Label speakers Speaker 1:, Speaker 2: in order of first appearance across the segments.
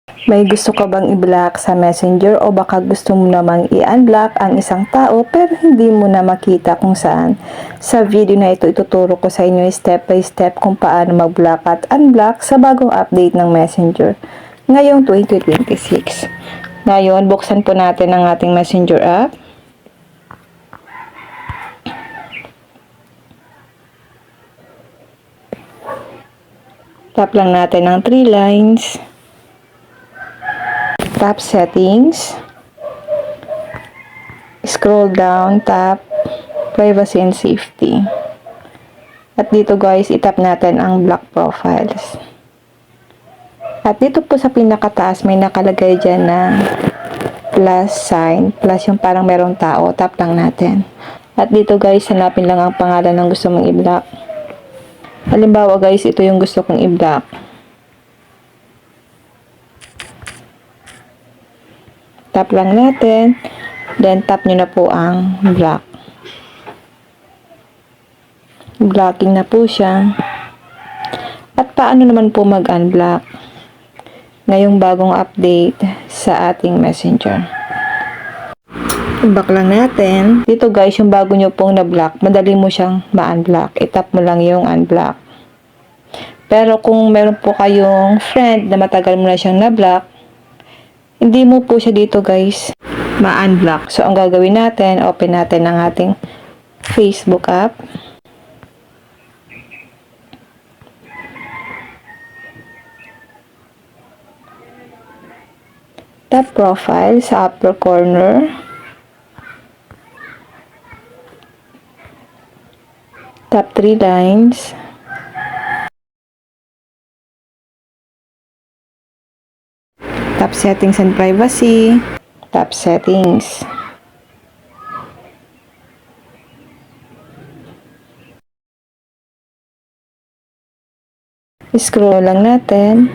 Speaker 1: May gusto ka bang i-block sa Messenger o baka gusto mo namang i-unblock ang isang tao pero hindi mo na makita kung saan? Sa video na ito, ituturo ko sa inyo step by step kung paano mag-block at unblock sa bagong update ng Messenger ngayong 2026. Ngayon, buksan po natin ang ating Messenger app. Tap lang natin ang 3 lines. Tap settings. Scroll down, tap privacy and safety. At dito guys, itap natin ang block profiles. At dito po sa pinakataas, may nakalagay dyan na plus sign. Plus yung parang merong tao. Tap lang natin. At dito guys, hanapin lang ang pangalan ng gusto mong i-block. Halimbawa guys, ito yung gusto kong i-block. Tap lang natin. Then, tap nyo na po ang block. Blocking na po siya. At paano naman po mag-unblock ngayong bagong update sa ating Messenger? Back lang natin. Dito guys, yung bago nyo pong na-block, madali mo siyang ma-unblock. Itap mo lang yung unblock. Pero kung meron po kayong friend na matagal mo na siyang na-block, hindi mo po siya dito guys ma-unblock. So, ang gagawin natin, open natin ang ating Facebook app. Tap profile sa upper corner. Tap 3 lines. Tap settings and privacy. Tap settings. Scroll lang natin.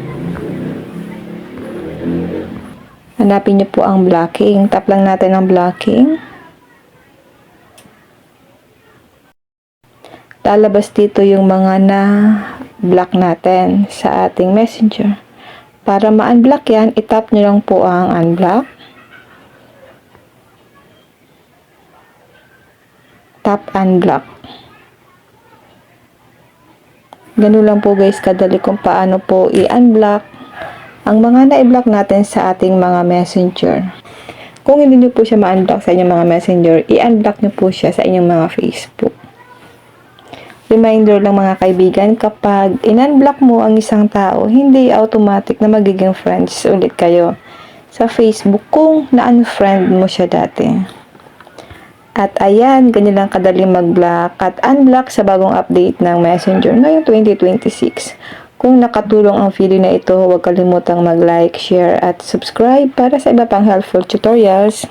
Speaker 1: Hanapin niyo po ang blocking. Tap lang natin ang blocking. Lalabas dito yung mga na-block natin sa ating Messenger. Para ma-unblock yan, itap nyo lang po ang unblock. Tap unblock. Ganun lang po guys kadali kung paano po i-unblock ang mga na-block natin sa ating mga Messenger. Kung hindi nyo po siya ma-unblock sa inyong mga Messenger, i-unblock nyo po siya sa inyong mga Facebook. Reminder lang mga kaibigan, kapag in-unblock mo ang isang tao, hindi automatic na magiging friends ulit kayo sa Facebook kung na-unfriend mo siya dati. At ayan, ganyan lang kadali mag-block at unblock sa bagong update ng Messenger ngayong 2026. Kung nakatulong ang video na ito, huwag kalimutang mag-like, share at subscribe para sa iba pang helpful tutorials.